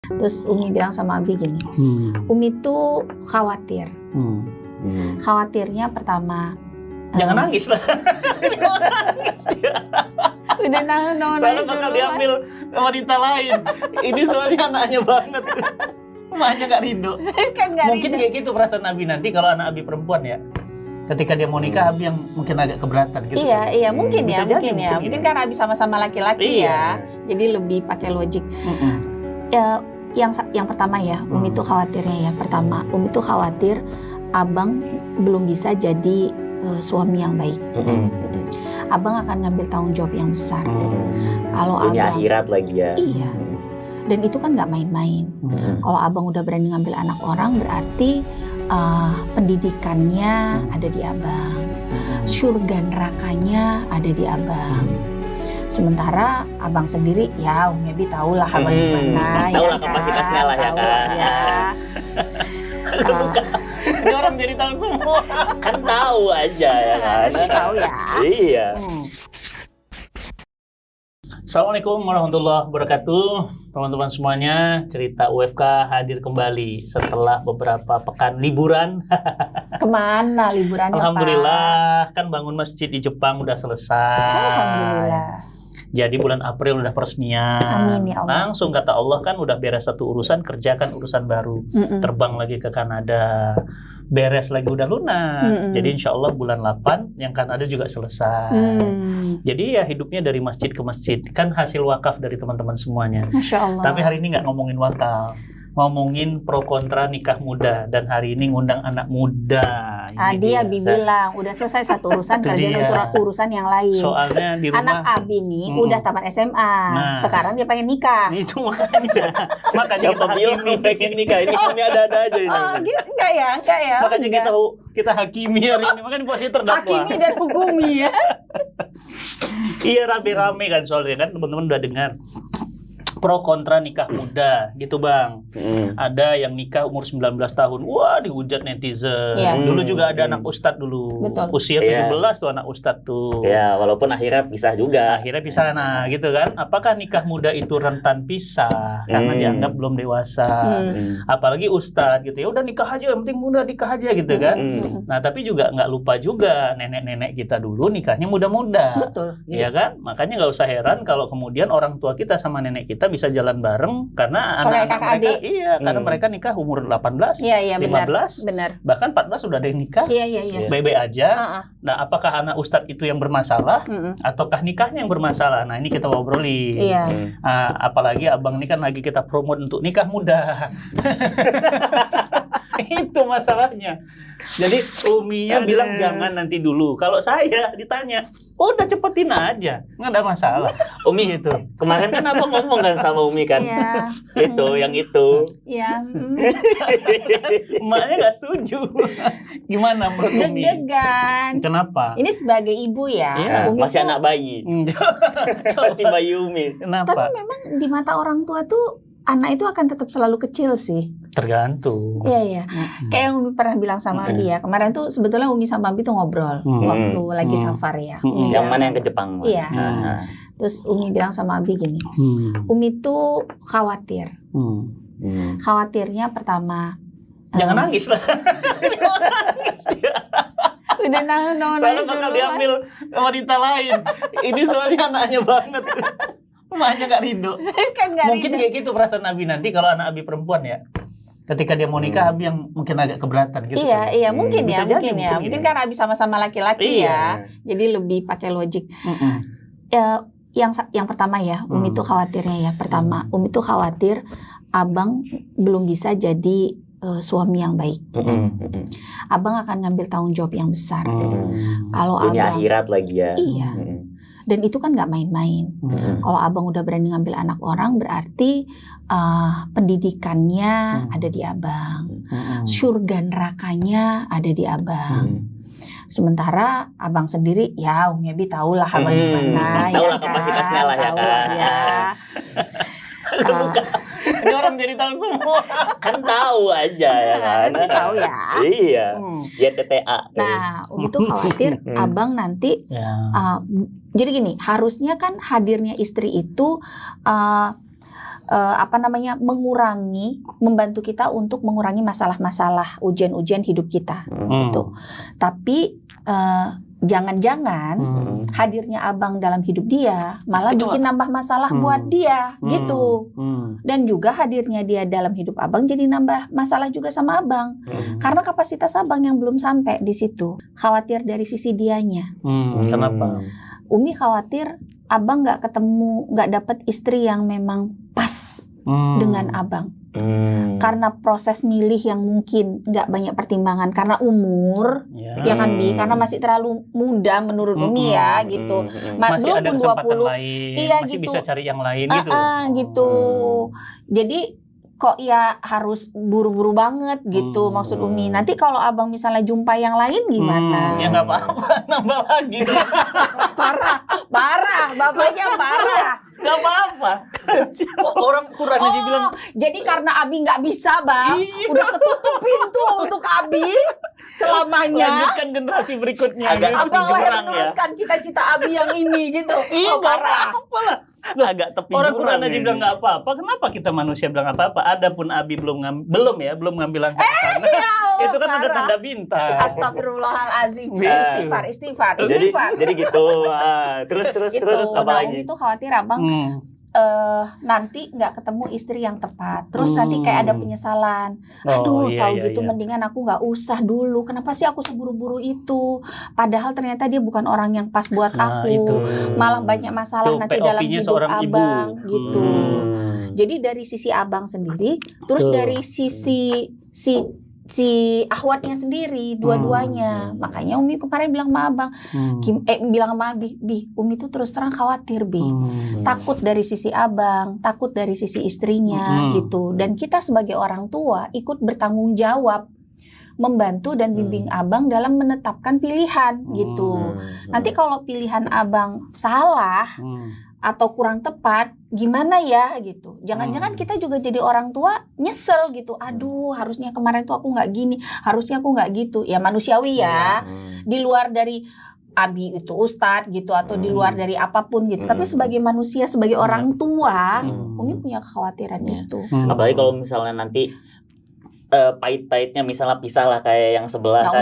Terus Umi bilang sama Abi gini, Umi tuh khawatir. Khawatirnya pertama, Jangan nangis lah. udah Soalnya bakal diambil wanita lain. Ini soalnya anaknya banget. Emaknya nggak rindu. kan gak Mungkin kayak gitu perasaan Abi nanti kalau anak Abi perempuan ya. Ketika dia mau nikah, Abi yang mungkin agak keberatan gitu. Iya, mungkin Bisa ya, jadi, mungkin karena Abi sama-sama laki-laki Iya. ya, jadi lebih pakai logik. Yang pertama ya, Umi tuh khawatirnya ya. Pertama, Umi tuh khawatir Abang belum bisa jadi suami yang baik. Abang akan ngambil tanggung jawab yang besar. Kalau Dunia Abang, akhirat lagi ya. iya. Dan itu kan nggak main-main. Kalau Abang udah berani ngambil anak orang, berarti pendidikannya ada di Abang, surga nerakanya ada di Abang. Sementara Abang sendiri, ya Umi Abi tahu lah Abang gimana. Tahu ya lah kapasitasnya lah ya tahu kan. ya. Ini orang jadi tahu semua. Kan tahu aja ya kan. Tahu ya. Iya. Assalamualaikum warahmatullahi wabarakatuh. Teman-teman semuanya, cerita UFK hadir kembali setelah beberapa pekan liburan. Kemana liburannya Pak? Alhamdulillah, kan bangun masjid di Jepang udah selesai. Alhamdulillah. Jadi bulan April udah peresmian. Amin ya Allah. Langsung kata Allah kan udah beres satu urusan, kerjakan urusan baru. Terbang lagi ke Kanada. Beres lagi udah lunas. Jadi insya Allah bulan 8 yang Kanada juga selesai. Jadi ya hidupnya dari masjid ke masjid. Kan hasil wakaf dari teman-teman semuanya. Masya Allah. Tapi hari ini nggak ngomongin wakaf. Ngomongin pro kontra nikah muda. Dan hari ini ngundang anak muda. Tadi Abi bilang udah selesai satu urusan, Itu kerjaan dia. urusan yang lain. Soalnya di Anak rumah. Abi nih udah tamat SMA. Nah. Sekarang dia pengen nikah. Itu makanya. Makanya Siapa kita bilang hakimi. lu pengen nikah? Ini kami ada-ada aja ini. Oh, gitu enggak ya? Makanya Enggak. kita hakimi hari ini. Makanya posisi terdakwa. Hakimi dan hukumi ya. Iya, rame-rame kan soalnya kan teman-teman udah dengar pro kontra nikah muda gitu Bang. Ada yang nikah umur 19 tahun. Wah, dihujat netizen. Iya. Dulu juga ada anak ustadz dulu. Betul. Usia 17 tuh anak ustadz tuh. Ya, walaupun akhirnya pisah juga. Akhirnya pisah, nah gitu kan. Apakah nikah muda itu rentan pisah karena dianggap belum dewasa? Apalagi ustadz gitu ya, udah nikah aja, yang penting muda nikah aja gitu kan. Nah tapi juga nggak lupa juga nenek-nenek kita dulu nikahnya muda-muda. Betul. Iya kan? Makanya nggak usah heran kalau kemudian orang tua kita sama nenek kita bisa jalan bareng karena Kalau anak-anak kakak mereka, adik. iya, karena mereka nikah umur 18, Iya, 15, benar. bahkan 14 sudah ada yang nikah. Iya. Bebe aja. Heeh. Nah, apakah anak ustadz itu yang bermasalah ataukah nikahnya yang bermasalah? Nah, ini kita obrolin. Iya. Apalagi abang ini kan lagi kita promote untuk nikah muda. Itu masalahnya. Jadi Uminya bilang jangan nanti dulu. Kalau saya ditanya, udah cepetin aja, nggak ada masalah. Umi Itu. kemarin kan abang ngomong kan sama Umi kan. Iya. Itu, yang itu. Iya. Emaknya nggak setuju. Gimana menurut Umi? Deg-degan. Kenapa? Ini sebagai ibu ya. Iya, Umi Masih tuh- anak bayi. Masih bayi Umi. Kenapa? Tapi memang di mata orang tua tuh anak itu akan tetap selalu kecil sih. Tergantung. Iya. Kayak yang Umi pernah bilang sama Abi ya. Kemarin tuh sebetulnya Umi sama Abi tuh ngobrol waktu lagi safar ya. Umi Yang bilang mana yang sama- ke Jepang? Mas? Iya. Nah. Terus Umi bilang sama Abi gini, Umi tuh khawatir. Khawatirnya pertama, Jangan nangis lah. udah Soalnya bakal diambil wanita lain. Ini soalnya anaknya banget. Emaknya nggak rindu. kan gak Mungkin rindu. kayak gitu perasaan Abi nanti kalau anak Abi perempuan ya. Ketika dia mau nikah, Abi yang mungkin agak keberatan gitu. Iya, mungkin Bisa ya, jadi, mungkin mungkin. karena Abi sama-sama laki-laki ya, Iya. jadi lebih pakai logik. Yang pertama ya, Umi tuh khawatirnya ya. Pertama, Umi tuh khawatir Abang belum bisa jadi suami yang baik. Abang akan ngambil tanggung jawab yang besar. Kalau Dunia Abang, akhirat lagi ya. iya. Dan itu kan nggak main-main. Kalau Abang udah berani ngambil anak orang, berarti pendidikannya ada di Abang, surga nerakanya ada di Abang. Sementara Abang sendiri, ya Umi Abi tahu lah Abang gimana. Tahu ya lah kapasitasnya lah ya Tahu kan. ya. Ini orang jadi tahu semua. Kan tahu aja ya kan. Tahu ya. Iya. YTTA. Nah, Umi tuh khawatir Abang nanti jadi gini, harusnya kan hadirnya istri itu membantu kita untuk mengurangi masalah-masalah ujian-ujian hidup kita gitu. Tapi jangan-jangan hadirnya abang dalam hidup dia malah bikin nambah masalah buat dia gitu. Dan juga hadirnya dia dalam hidup abang jadi nambah masalah juga sama abang. Karena kapasitas abang yang belum sampai di situ. Khawatir dari sisi dianya. Kenapa? Umi khawatir abang nggak dapet istri yang memang pas dengan abang. Karena proses milih yang mungkin nggak banyak pertimbangan karena umur, ya kan Bi, karena masih terlalu muda menurut Umi ya gitu. Masih Belum ada pun kesempatan 20, lain, iya, masih gitu. bisa cari yang lain gitu. Gitu. Jadi kok ya harus buru-buru banget gitu maksud Umi. Nanti kalau abang misalnya jumpa yang lain gimana? Ya nggak apa-apa, nambah lagi. Parah, bapaknya parah. Nggak apa-apa. Orang Quran aja bilang. Jadi karena Abi nggak bisa, Bang, udah ketutup pintu untuk Abi selamanya. Lanjutkan generasi berikutnya. Abang lah yang meneruskan cita-cita Abi yang ini gitu. Parah. Agak tepi Orang jurang Quran aja ini. bilang nggak apa-apa. Kenapa kita manusia bilang apa-apa? Adapun Abi belum ngambil langkah ke sana. Itu kan udah tanda bintang. Astagfirullahalazim. Istighfar. Jadi gitu. Terus apa Nah, lagi? Umi tuh khawatir abang nanti nggak ketemu istri yang tepat. Terus nanti kayak ada penyesalan. Aduh, mendingan aku nggak usah dulu. Kenapa sih aku seburu-buru itu? Padahal ternyata dia bukan orang yang pas buat aku. Itu. Malah banyak masalah Tuh, nanti dalam POV-nya hidup seorang abang ibu. gitu. Jadi dari sisi abang sendiri, terus dari sisi si ahwatnya sendiri, dua-duanya. Makanya Umi kemarin bilang sama abang, bilang sama Abi, Bi, Umi tuh terus terang khawatir, Bi. Takut dari sisi abang, takut dari sisi istrinya gitu. Dan kita sebagai orang tua ikut bertanggung jawab membantu dan bimbing abang dalam menetapkan pilihan gitu. Nanti kalau pilihan abang salah atau kurang tepat, gimana ya gitu. Jangan-jangan kita juga jadi orang tua nyesel gitu. Aduh, harusnya kemarin tuh aku nggak gini, harusnya aku nggak gitu. Ya manusiawi ya. Di luar dari Abi itu ustadz gitu atau di luar dari apapun gitu. Tapi sebagai manusia, sebagai orang tua, Umi punya kekhawatiran itu. Apalagi kalau misalnya nanti pahit-pahitnya misalnya pisah lah kayak yang sebelah kan.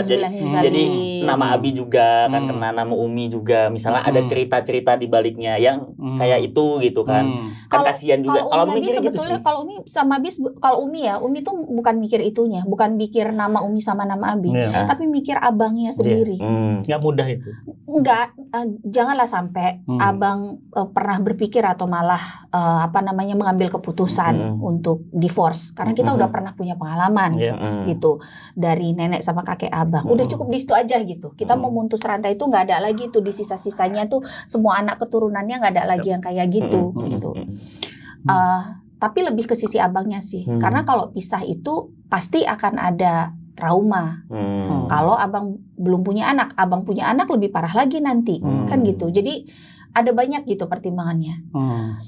Jadi nama Abi juga kan kena nama Umi juga. Misalnya ada cerita-cerita di baliknya yang kayak itu gitu kan. Kan kasihan juga. Kalau Umi mikir gitu sih. Kalau Umi sama Abi, kalau Umi ya, Umi tuh bukan mikir itunya, bukan mikir nama Umi sama nama Abi, tapi mikir abangnya sendiri. Nggak mudah itu. Enggak, janganlah sampai abang pernah berpikir atau malah mengambil keputusan untuk divorce, karena kita udah pernah punya pengalaman gitu dari nenek sama kakek abang. Udah cukup di situ aja gitu. Kita mau memutus rantai itu nggak ada lagi tuh di sisa-sisanya tuh semua anak keturunannya nggak ada lagi yang kayak gitu gitu. Tapi lebih ke sisi abangnya sih, karena kalau pisah itu pasti akan ada trauma. Kalau abang belum punya anak, abang punya anak lebih parah lagi nanti, kan gitu. Jadi ada banyak gitu pertimbangannya.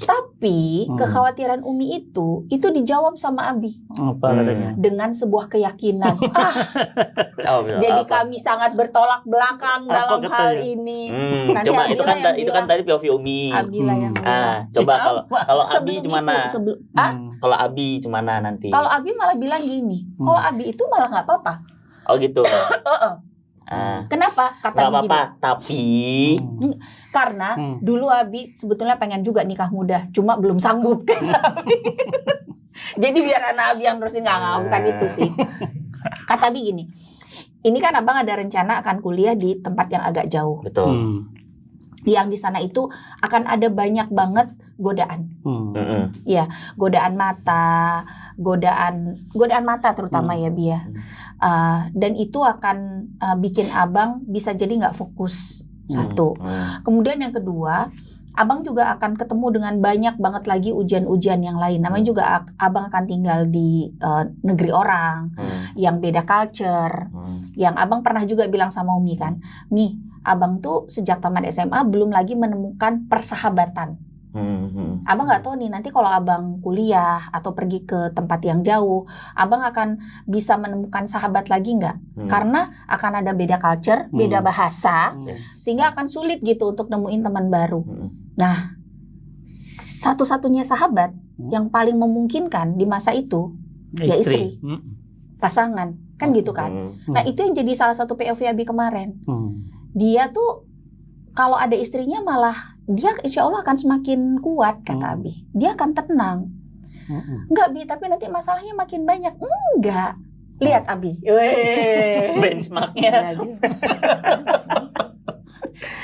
Tapi kekhawatiran Umi itu dijawab sama Abi. Apa katanya? Dengan sebuah keyakinan. Jadi kami sangat bertolak belakang dalam hal ini. Coba itu kan tadi POV Umi. Abi lah yang bilang. Coba kalau Abi gimana? Kalau Abi gimana nanti? Kalau Abi malah bilang gini, kalau Abi itu malah nggak apa-apa. Oh gitu. Kenapa? Kata Gak apa-apa, tapi karena dulu Abi sebetulnya pengen juga nikah muda, cuma belum sanggup. Jadi biar anak Abi yang nerusin, bukan itu sih. Kata Abi gini, ini kan abang ada rencana akan kuliah di tempat yang agak jauh. Betul. Yang di sana itu akan ada banyak banget godaan. Ya, godaan mata terutama ya Bi ya. Dan itu akan bikin abang bisa jadi nggak fokus. Satu. Kemudian yang kedua, abang juga akan ketemu dengan banyak banget lagi ujian-ujian yang lain. Namanya juga abang akan tinggal di negeri orang yang beda culture. Yang abang pernah juga bilang sama Umi kan, Mi, abang tuh sejak tamat SMA belum lagi menemukan persahabatan. Abang nggak tahu nih nanti kalau abang kuliah atau pergi ke tempat yang jauh, abang akan bisa menemukan sahabat lagi nggak? Karena akan ada beda culture, beda bahasa, sehingga akan sulit gitu untuk nemuin teman baru. Nah, satu-satunya sahabat yang paling memungkinkan di masa itu ya istri, pasangan, kan gitu kan. Nah itu yang jadi salah satu POV Abi kemarin. Dia tuh kalau ada istrinya malah dia insya Allah akan semakin kuat kata Abi. Dia akan tenang. Enggak Bi, tapi nanti masalahnya makin banyak. Enggak. Lihat Abi. Benchmarknya.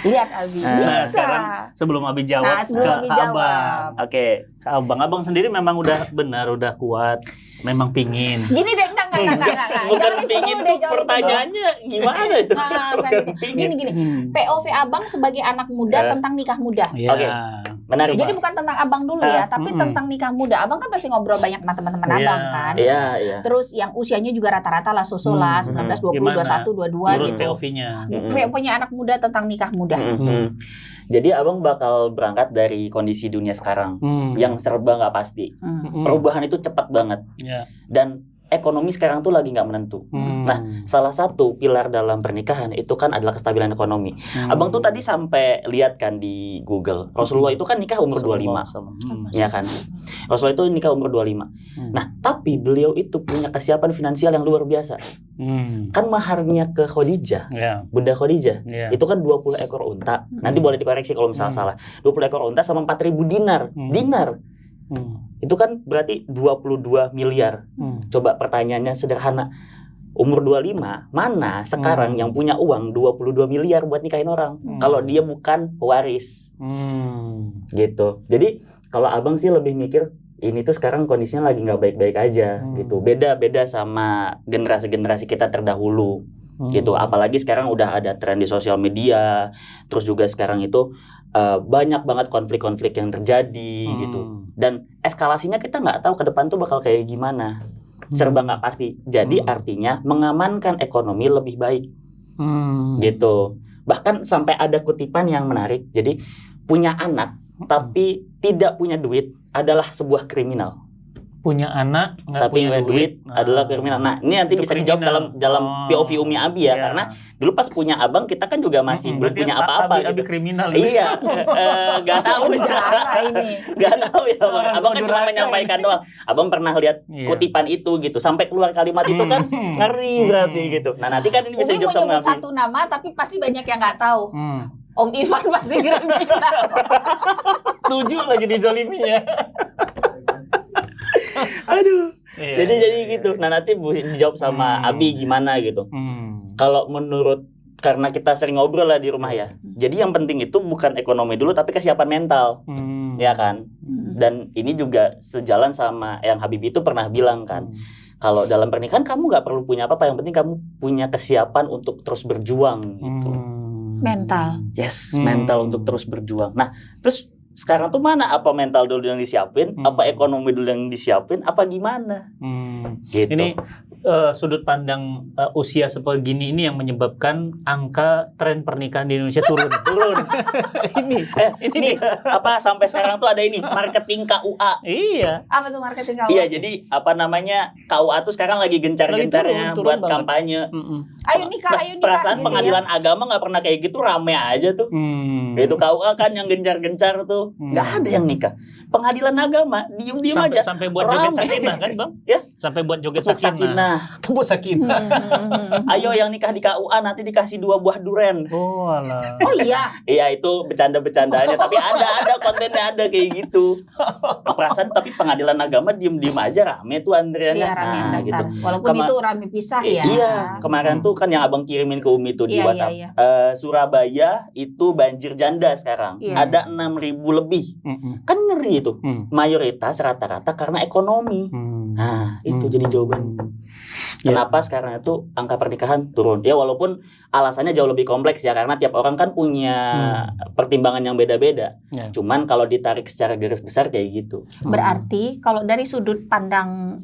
Lihat Abi. Bisa. Sekarang sebelum Abi jawab sebelum Abi jawab. Oke. Ke Abang sendiri memang udah benar, udah kuat. Memang pingin. Gini deh, enggak. Bukan pingin tuh pertanyaannya gimana itu? Gini. POV Abang sebagai anak muda tentang nikah muda. Oke. Menarik. Jadi bukan tentang Abang dulu ya, tapi tentang nikah muda. Abang kan pasti ngobrol banyak sama teman-teman Abang kan. Iya. Terus yang usianya juga rata-rata lah susul lah 19, 20, 21, 22 gitu. POV-nya. POV-nya anak muda tentang nikah muda. Jadi Abang bakal berangkat dari kondisi dunia sekarang yang serba nggak pasti. Perubahan itu cepat banget. Dan ekonomi sekarang tuh lagi nggak menentu. Nah, salah satu pilar dalam pernikahan itu kan adalah kestabilan ekonomi. Abang tuh tadi sampai lihat kan di Google, Rasulullah itu kan nikah umur 25. Ya kan? Rasulullah itu nikah umur 25. Nah, tapi beliau itu punya kesiapan finansial yang luar biasa. Kan maharnya ke Khadijah, Bunda Khadijah, itu kan 20 ekor unta. Nanti boleh dikoreksi kalau misalnya salah. 20 ekor unta sama 4.000 dinar. Dinar. Itu kan berarti 22 miliar. Coba pertanyaannya sederhana. Umur 25, mana sekarang yang punya uang 22 miliar buat nikahin orang? Kalau dia bukan pewaris. Gitu. Jadi kalau Abang sih lebih mikir ini tuh sekarang kondisinya lagi nggak baik-baik aja gitu. Beda sama generasi-generasi kita terdahulu. Gitu. Apalagi sekarang udah ada tren di sosial media. Terus juga sekarang itu banyak banget konflik-konflik yang terjadi gitu. Dan eskalasinya kita nggak tahu ke depan tuh bakal kayak gimana. Serba nggak pasti. Jadi artinya mengamankan ekonomi lebih baik. Gitu. Bahkan sampai ada kutipan yang menarik. Jadi punya anak tapi tidak punya duit adalah sebuah kriminal. Punya anak nggak tapi punya duit adalah kriminal. Nah, ini nanti bisa dijawab dalam POV Umi Abi ya, karena dulu pas punya Abang kita kan juga masih belum punya apa-apa. Abi kriminal. Iya, nggak tahu ini. Nggak tahu ya, Bang. Abang kan cuma menyampaikan doang. Abang pernah lihat kutipan itu gitu, sampai keluar kalimat itu kan ngeri berarti gitu. Nah, nanti kan ini bisa dijawab sama Abi. Satu nama tapi pasti banyak yang nggak tahu. Om Ivan pasti kriminal. 7 lagi dijoliminya. Aduh. Jadi gitu. Nah, nanti dijawab sama Abi gimana gitu. Kalau menurut, karena kita sering ngobrol lah di rumah ya. Jadi yang penting itu bukan ekonomi dulu tapi kesiapan mental. Ya kan? Dan ini juga sejalan sama yang Habibie itu pernah bilang kan. Kalau dalam pernikahan kamu nggak perlu punya apa-apa, yang penting kamu punya kesiapan untuk terus berjuang gitu. Mental. Yes, mental untuk terus berjuang. Nah, terus sekarang tuh mana, apa mental dulu yang disiapin, apa ekonomi dulu yang disiapin, apa gimana? Gitu. Ini sudut pandang usia seperti ini yang menyebabkan angka tren pernikahan di Indonesia turun. ini apa sampai sekarang tuh ada ini marketing KUA. Iya. Apa tuh marketing KUA? Iya, jadi apa namanya, KUA tuh sekarang lagi gencar-gencarnya buat banget. Kampanye. Ayo nikah. Perasaan gitu pengadilan agama nggak pernah kayak gitu, rame aja tuh. Itu KUA kan yang gencar-gencar tuh. Nggak ada yang nikah. Pengadilan agama diem aja. Sampai buat joget sakinah kan, Bang? Ya. Sampai buat joget sakinah. Tepuk sakinah. Ayo yang nikah di KUA nanti dikasih 2 buah duren. Oh alah. Oh iya. Iya, itu bercanda-bercandanya, tapi ada kontennya, ada kayak gitu. Perasaan tapi pengadilan agama diem aja rame tuh Andriana. Iya, rame yang daftar. Gitu. Walaupun itu rame pisah ya. Iya, kemarin tuh kan yang Abang kirimin ke Umi tuh di WhatsApp. Iya. Surabaya itu banjir janda sekarang. Ada 6.000 lebih. Kan ngeri itu. Mayoritas rata-rata karena ekonomi. Nah, itu jadi jawaban. Kenapa sekarang itu angka pernikahan turun? Ya walaupun alasannya jauh lebih kompleks ya, karena tiap orang kan punya pertimbangan yang beda-beda. Cuman kalau ditarik secara garis besar kayak gitu. Berarti kalau dari sudut pandang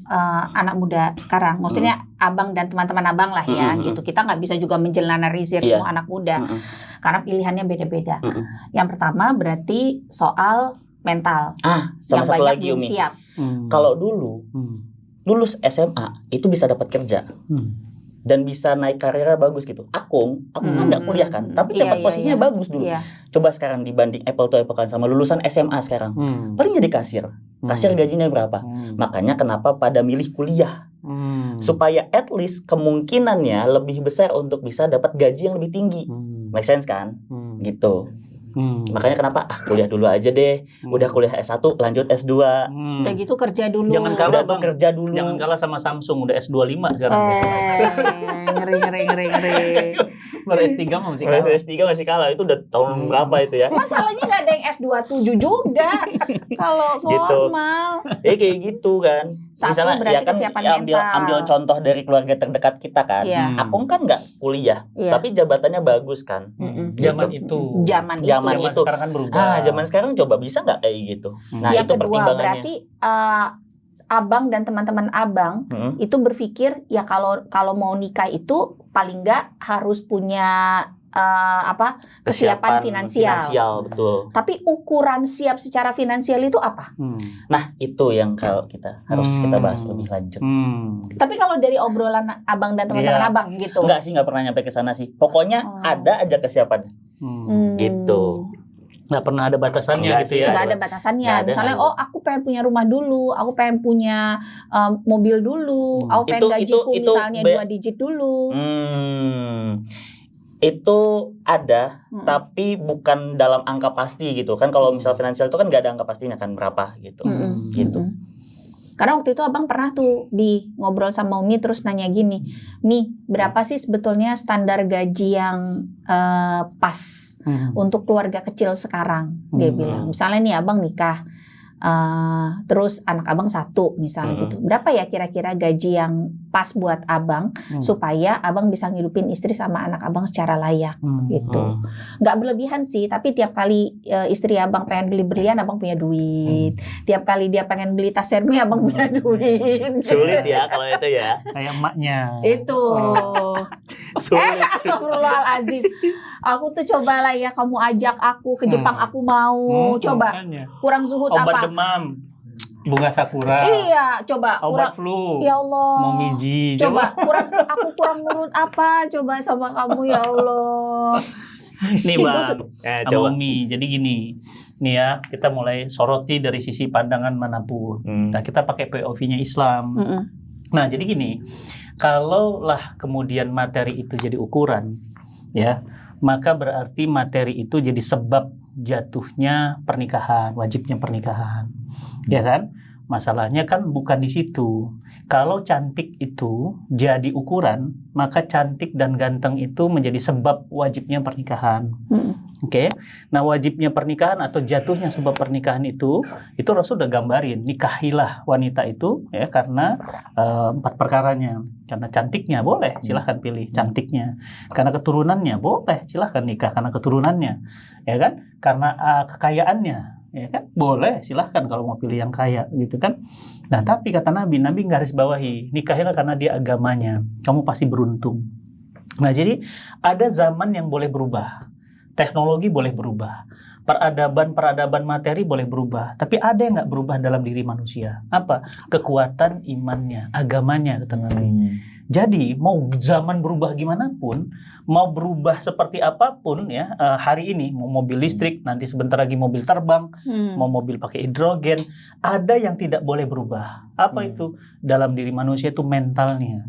anak muda sekarang, maksudnya Abang dan teman-teman Abang lah ya, gitu. Kita nggak bisa juga mengeneralisir semua anak muda, karena pilihannya beda-beda. Yang pertama berarti soal mental. Sama yang satu banyak lagi belum Umi. siap. Kalau dulu lulus SMA itu bisa dapat kerja. dan bisa naik karirnya bagus gitu. Akung kan nggak kuliah kan, tapi dapat posisinya bagus dulu. Coba sekarang dibanding apple to apple kan sama lulusan SMA sekarang, paling jadi kasir gajinya berapa? Makanya kenapa pada milih kuliah, supaya at least kemungkinannya lebih besar untuk bisa dapat gaji yang lebih tinggi. Make sense kan? Gitu. Makanya kenapa kuliah dulu aja deh. Udah kuliah S1 lanjut S2. Kayak gitu kerja dulu. Jangan kalah Bang, kerja dulu. Jangan kalah sama Samsung udah S25 sekarang. Ngeri. Baru S3 masih kalah. S3 masih kalah. Itu udah tahun berapa itu ya? Masalahnya nggak ada yang S27 juga. Kalau formal. Kayak gitu kan. Misalnya ya kan ambil contoh dari keluarga terdekat kita kan. Akung kan nggak kuliah, tapi jabatannya bagus kan. Zaman itu. Zaman itu. Sekarang kan berubah. Zaman sekarang coba bisa nggak kayak gitu. Nah, yang itu kedua pertimbangannya. berarti abang dan teman-teman abang itu berpikir ya kalau mau nikah itu paling nggak harus punya kesiapan finansial. Betul. Tapi ukuran siap secara finansial itu apa? Nah, itu yang kalau kita harus kita bahas lebih lanjut. Tapi kalau dari obrolan abang dan teman-teman abang gitu. Enggak sih, nggak pernah nyampe ke sana sih. Pokoknya ada aja kesiapannya. Gitu. Nggak pernah ada batasannya gitu ya? Nggak ada batasannya. Misalnya, aku pengen punya rumah dulu, aku pengen punya mobil dulu, aku pengen gajiku misalnya 2 digit dulu. Itu ada, tapi bukan dalam angka pasti gitu kan. Kalau misal finansial itu kan nggak ada angka pastinya kan berapa gitu. Gitu. Karena waktu itu abang pernah tuh ngobrol sama Umi terus nanya gini, Mi, berapa sih sebetulnya standar gaji yang pas untuk keluarga kecil sekarang? Dia bilang, misalnya nih abang nikah, terus anak abang 1 misalnya gitu. Berapa ya kira-kira gaji yang pas buat abang supaya abang bisa ngidupin istri sama anak abang secara layak gitu. Nggak berlebihan sih, tapi tiap kali istri abang pengen beli berlian, abang punya duit. Tiap kali dia pengen beli tas Hermes, abang punya duit. Sulit ya kalau itu ya. Kayak emaknya. Itu. Sulit. Astagfirullahaladzim. Aku tuh cobalah ya kamu ajak aku ke Jepang, aku mau. Coba. Kurang zuhud obat apa? Demam, bunga sakura. Iya, coba. Obat flu. Ya Allah. Momiji. Coba aku kurang nurut apa? Coba sama kamu ya Allah. Nih Bang, coba Umi. Jadi gini. Nih ya, kita mulai soroti dari sisi pandangan manapun. Nah, kita pakai POV-nya Islam. Nah, jadi gini. Kalaulah kemudian materi itu jadi ukuran, ya, maka berarti materi itu jadi sebab jatuhnya pernikahan, wajibnya pernikahan, ya kan? Masalahnya kan bukan di situ. Kalau cantik itu jadi ukuran, maka cantik dan ganteng itu menjadi sebab wajibnya pernikahan. Oke. Nah, wajibnya pernikahan atau jatuhnya sebab pernikahan itu Rasul udah gambarin, nikahilah wanita itu ya karena 4 perkaranya. Karena cantiknya boleh, silahkan pilih cantiknya. Karena keturunannya boleh, silahkan nikah karena keturunannya. Ya kan? Karena kekayaannya, ya kan? Boleh, silahkan kalau mau pilih yang kaya gitu kan. Nah, tapi kata Nabi garis bawahi, nikahilah karena dia agamanya. Kamu pasti beruntung. Nah, jadi ada zaman yang boleh berubah. Teknologi boleh berubah, peradaban materi boleh berubah, tapi ada yang nggak berubah dalam diri manusia. Apa? Kekuatan imannya, agamanya, kata Nabi. Jadi mau zaman berubah gimana pun, mau berubah seperti apapun ya, hari ini mau mobil listrik, nanti sebentar lagi mobil terbang, mau mobil pakai hidrogen, ada yang tidak boleh berubah. Apa itu? Dalam diri manusia itu mentalnya.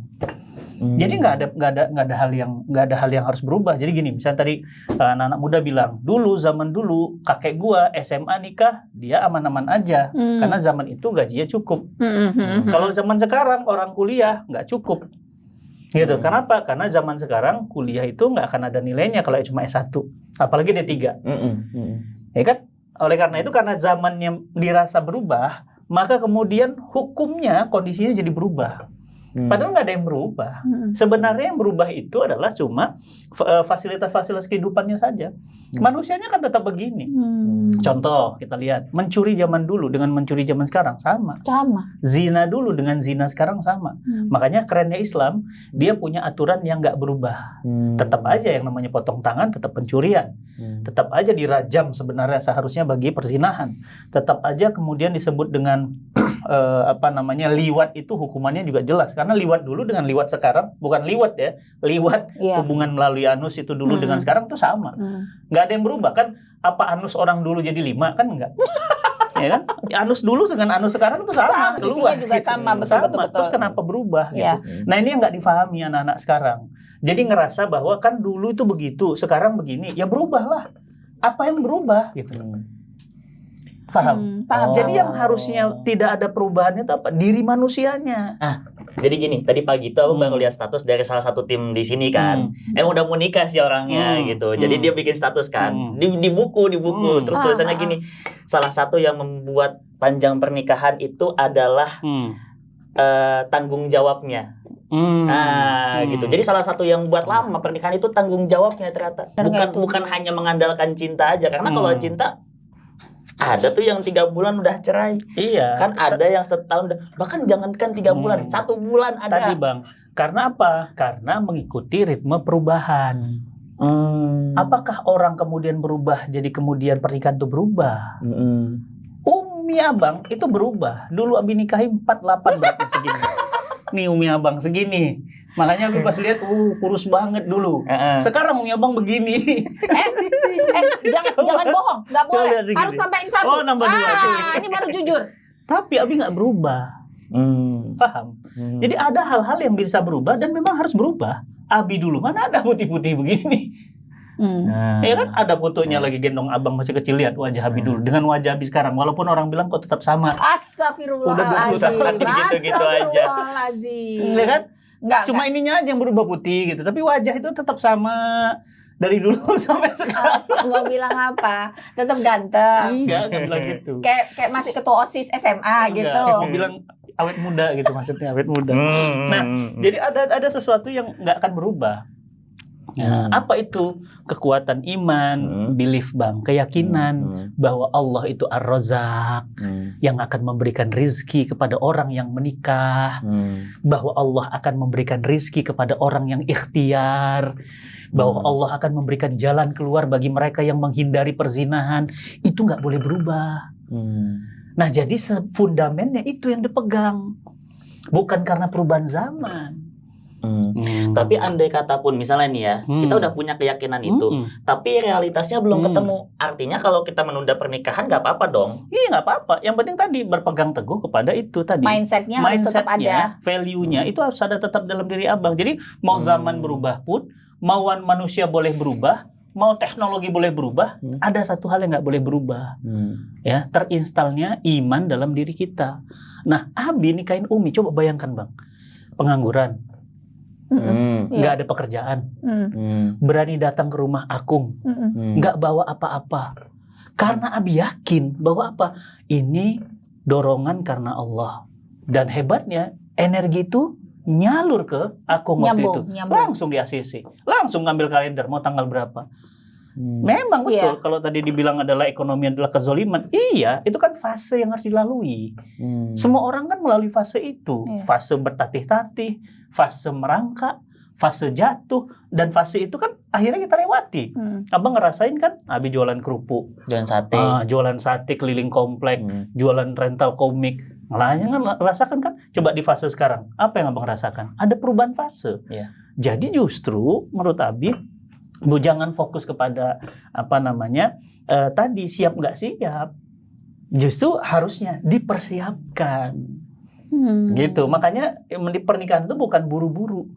Jadi nggak ada hal yang harus berubah. Jadi gini, misalnya tadi anak-anak muda bilang, zaman dulu kakek gua SMA nikah, dia aman-aman aja, karena zaman itu gajinya cukup. Kalau zaman sekarang orang kuliah nggak cukup, gitu. Kenapa? Karena zaman sekarang kuliah itu nggak akan ada nilainya kalau cuma S1, apalagi D3. Ya kan? Oleh karena itu, karena zamannya dirasa berubah, maka kemudian hukumnya, kondisinya jadi berubah. Padahal nggak ada yang berubah. Sebenarnya yang berubah itu adalah cuma fasilitas-fasilitas kehidupannya saja. Manusianya kan tetap begini. Contoh, kita lihat, mencuri zaman dulu dengan mencuri zaman sekarang sama. Zina dulu dengan zina sekarang sama. Makanya kerennya Islam, dia punya aturan yang nggak berubah. Tetap aja yang namanya potong tangan, tetap pencurian. Tetap aja dirajam sebenarnya seharusnya bagi perzinahan. Tetap aja kemudian disebut dengan liwat itu hukumannya juga jelas kan. Karena liwat dulu dengan liwat sekarang, bukan liwat ya, liwat hubungan melalui anus itu dulu dengan sekarang itu sama. Nggak ada yang berubah kan? Apa anus orang dulu jadi 5 kan enggak? Ya kan? Anus dulu dengan anus sekarang itu sama. Isinya juga gitu. sama, betul. Terus kenapa berubah gitu? Nah ini yang nggak difahami anak-anak sekarang. Jadi ngerasa bahwa kan dulu itu begitu, sekarang begini, ya berubahlah. Apa yang berubah gitu? Paham? Jadi yang harusnya tidak ada perubahan itu apa? Diri manusianya. Jadi gini, tadi pagi tuh aku baru lihat status dari salah satu tim di sini kan. Udah mau nikah sih orangnya gitu. Jadi dia bikin status kan di buku. Terus tulisannya gini, salah satu yang membuat panjang pernikahan itu adalah tanggung jawabnya. Gitu. Jadi salah satu yang buat lama pernikahan itu tanggung jawabnya ternyata. Bukan hanya mengandalkan cinta aja. Karena kalau cinta ada tuh yang 3 bulan udah cerai. Iya. Kan ada yang setahun, bahkan jangankan 3 bulan, 1 bulan ada. Tadi Bang, karena apa? Karena mengikuti ritme perubahan. Apakah orang kemudian berubah jadi kemudian pernikahan itu berubah? Umi Abang itu berubah. Dulu Abi nikahi 48 beratnya segini. Nih Umi Abang segini. Makanya Abi pas lihat, kurus banget dulu. Sekarang Umi Abang begini. Jangan bohong, nggak boleh. Harus tambahin 1. Oh, nambah 2. Ini baru jujur. Tapi Abi nggak berubah. Paham? Jadi ada hal-hal yang bisa berubah dan memang harus berubah. Abi dulu mana ada putih-putih begini. Ya kan ada fotonya lagi gendong Abang masih kecil, lihat wajah Abi dulu dengan wajah Abi sekarang, walaupun orang bilang kok tetap sama. Astagfirullahaladzim. Gitu aja. Ya kan? Enggak, cuma ininya aja yang berubah putih gitu, tapi wajah itu tetap sama dari dulu sampai sekarang. Mau bilang apa? Tetap ganteng. Enggak bilang gitu. Kayak masih ketua OSIS SMA gitu. Mau bilang awet muda gitu, maksudnya awet muda. Nah, jadi ada sesuatu yang nggak akan berubah. Apa itu? Kekuatan iman, belief Bang, keyakinan bahwa Allah itu Ar-Razzaq yang akan memberikan rizki kepada orang yang menikah, bahwa Allah akan memberikan rizki kepada orang yang ikhtiar, bahwa Allah akan memberikan jalan keluar bagi mereka yang menghindari perzinahan. Itu nggak boleh berubah. Nah, jadi fundamennya itu yang dipegang, bukan karena perubahan zaman. Tapi andai kata pun misalnya nih ya, kita udah punya keyakinan itu, tapi realitasnya belum ketemu. Artinya kalau kita menunda pernikahan nggak apa-apa dong? Iya, nggak apa-apa. Yang penting tadi berpegang teguh kepada itu tadi. Mindsetnya harus tetap ada. Value-nya itu harus ada tetap dalam diri Abang. Jadi mau zaman berubah pun, mau manusia boleh berubah, mau teknologi boleh berubah, ada satu hal yang nggak boleh berubah. Ya, terinstalnya iman dalam diri kita. Nah, Abi nikahin Umi, coba bayangkan Bang, pengangguran. Nggak ada pekerjaan, berani datang ke rumah Akung, nggak bawa apa-apa, karena Abi yakin bahwa apa? Ini dorongan karena Allah, dan hebatnya energi itu nyalur ke Akung waktu itu, langsung di ACC, langsung ngambil kalender mau tanggal berapa. Memang betul kalau tadi dibilang adalah ekonomi adalah kezoliman, iya itu kan fase yang harus dilalui. Semua orang kan melalui fase itu, fase bertatih-tatih, fase merangkak, fase jatuh, dan fase itu kan akhirnya kita lewati. Abang ngerasain kan, Abi jualan kerupuk, jualan sate keliling komplek, jualan rental komik, ngerasakan kan? Coba di fase sekarang, apa yang Abang rasakan? Ada perubahan fase. Jadi justru menurut Abi, jangan fokus kepada tadi siap nggak siap, justru harusnya dipersiapkan. Gitu. Makanya di pernikahan itu bukan buru-buru,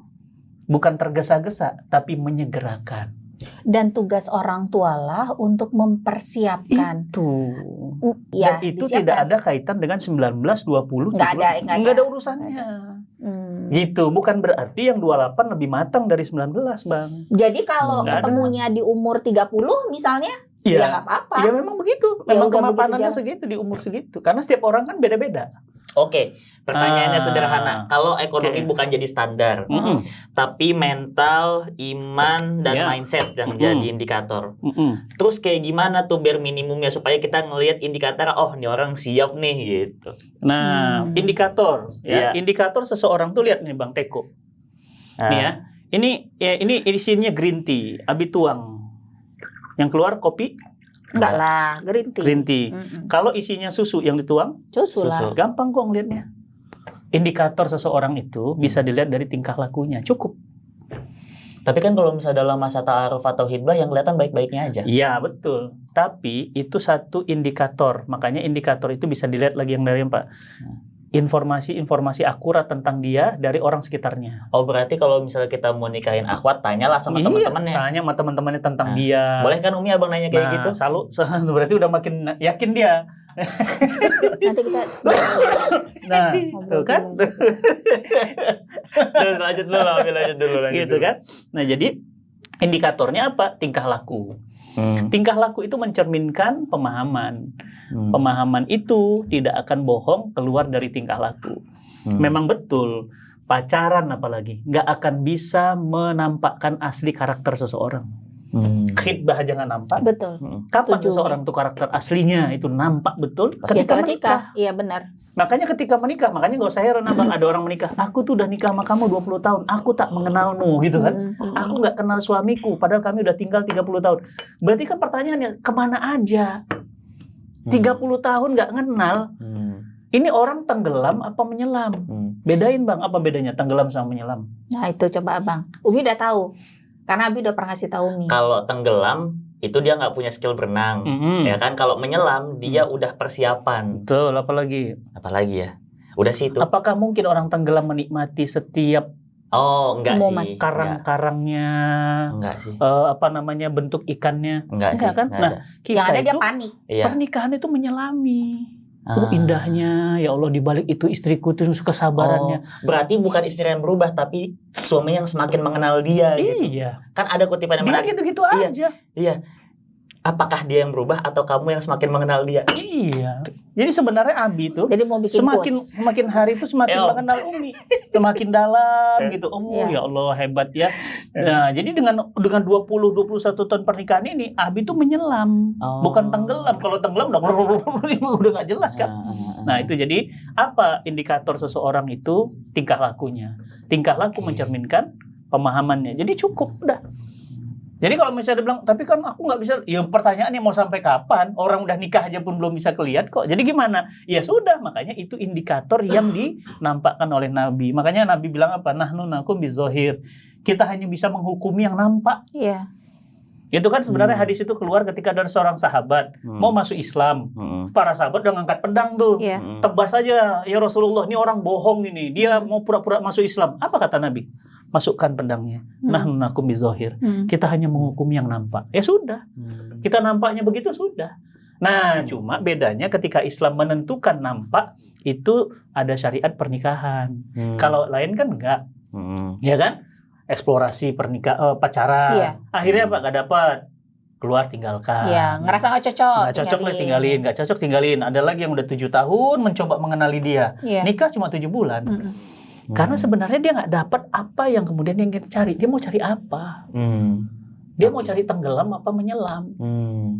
bukan tergesa-gesa, tapi menyegerakan. Dan tugas orang tua lah untuk mempersiapkan. Itu. Dan itu tidak ada kaitan dengan 19, 20, nggak ada urusannya. Gitu, bukan berarti yang 28 lebih matang dari 19, Bang. Jadi kalau ketemunya di umur 30 misalnya, ya nggak apa-apa. Ya memang begitu. Memang kemapanannya segitu di umur segitu. Karena setiap orang kan beda-beda. Oke, pertanyaannya sederhana. Kalau ekonomi bukan jadi standar, tapi mental, iman, dan mindset yang jadi indikator. Terus kayak gimana tuh bare minimumnya supaya kita ngelihat indikator, oh ini orang siap nih gitu. Nah, indikator, indikator seseorang tuh lihat nih Bang Teko. Nih ya, ini isinya green tea, Abi tuang. Yang keluar kopi. Enggak lah, green tea. Kalau isinya susu yang dituang, susu lah. Gampang kok ngeliatnya. indikator seseorang itu bisa dilihat dari tingkah lakunya, cukup. Tapi kan kalau misalnya dalam masa ta'aruf atau hitbah yang kelihatan baik-baiknya aja. Iya, betul. Tapi itu satu indikator. Makanya indikator itu bisa dilihat lagi yang dari Pak. Informasi-informasi akurat tentang dia dari orang sekitarnya. Oh, berarti kalau misalnya kita mau nikahin akhwat, tanyalah sama teman-temannya. Tanya sama teman-temannya tentang dia. Boleh kan Umi abang nanya kayak gitu? Berarti udah makin yakin dia. Nanti kita Nah, tuh kan. Terus lanjut dulu. Gitu kan. Nah, jadi indikatornya apa? Tingkah laku. Tingkah laku itu mencerminkan pemahaman. Pemahaman itu tidak akan bohong keluar dari tingkah laku. Memang betul, pacaran apalagi nggak akan bisa menampakkan asli karakter seseorang. Khitbah aja nggak nampak. betul. Kapan Setuju. seseorang tuh karakter aslinya itu nampak betul? Ya setelah nikah. Iya benar. Makanya ketika menikah, makanya nggak usah heran abang ada orang menikah. Aku tuh udah nikah sama kamu 20 tahun, aku tak mengenalmu gitu kan. Aku nggak kenal suamiku, padahal kami udah tinggal 30 tahun. Berarti kan pertanyaannya, kemana aja? 30 tahun nggak kenal. Ini orang tenggelam apa menyelam? Bedain bang, apa bedanya tenggelam sama menyelam? Nah itu coba abang. Umi udah tahu. Karena Abi udah pernah kasih tahu Umi. Kalau tenggelam itu dia nggak punya skill berenang, ya kan? Kalau menyelam dia udah persiapan. Betul, apalagi Ya? Udah sih itu. apakah mungkin orang tenggelam menikmati setiap Oh, enggak Umuman. sih. karang-karangnya, Enggak sih. bentuk ikannya? Enggak sih. kan? Enggak Nah, ada. kita Yang ada dia itu panik. Iya. pernikahan itu menyelami. Ah. Indahnya, ya Allah, dibalik itu istriku itu kesabarannya. Berarti bukan istri yang berubah, tapi suami yang semakin mengenal dia gitu. Iya, Kan ada kutipan yang dia menarik. gitu-gitu Iya. aja. Iya. Apakah dia yang berubah atau kamu yang semakin mengenal dia? Iya. Jadi sebenarnya Abi itu Jadi mau bikin semakin hari itu semakin Eo. mengenal Umi, semakin dalam gitu. Oh Iya. ya Allah hebat ya. Nah, jadi dengan 20-21 tahun pernikahan ini Abi itu menyelam, bukan tenggelam. Kalau tenggelam udah nggak jelas kan. Nah, itu jadi apa indikator seseorang itu tingkah lakunya. Tingkah laku Oke. mencerminkan pemahamannya. Jadi cukup udah. Jadi kalau misalnya dia bilang, tapi kan aku nggak bisa, ya pertanyaannya mau sampai kapan? Orang udah nikah aja pun belum bisa kelihatan kok. Jadi gimana? Ya sudah, makanya itu indikator yang dinampakkan oleh Nabi. Makanya Nabi bilang apa? Nahnu nakum bizohir. Kita hanya bisa menghukumi yang nampak. Iya. Itu kan sebenarnya hadis itu keluar ketika ada seorang sahabat mau masuk Islam. Para sahabat udah ngangkat pedang tuh. Iya. Tebas aja, ya Rasulullah, ini orang bohong ini. Dia mau pura-pura masuk Islam. Apa kata Nabi? Masukkan pedangnya. Nahnu nakum bizohir. Kita hanya menghukumi yang nampak. Ya sudah. Kita nampaknya begitu sudah. Nah, cuma bedanya ketika Islam menentukan nampak itu ada syariat pernikahan. Kalau lain kan enggak. Ya kan? Eksplorasi pacaran. Iya. Akhirnya apa? Enggak dapat. Keluar tinggalkan. Iya, ngerasa nggak cocok. Nggak cocok lah tinggalin, nggak cocok tinggalin. Ada lagi yang udah 7 tahun mencoba mengenali dia. Iya. Nikah cuma 7 bulan. Karena sebenarnya dia nggak dapat apa yang kemudian dia ingin cari. Dia mau cari apa? Dia mau cari tenggelam apa menyelam?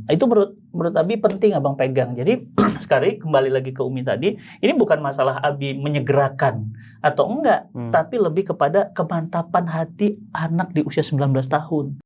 Nah, itu menurut Abi penting abang pegang. Jadi sekali kembali lagi ke Umi tadi, ini bukan masalah Abi menyegerakan atau enggak, tapi lebih kepada kemantapan hati anak di usia 19 tahun.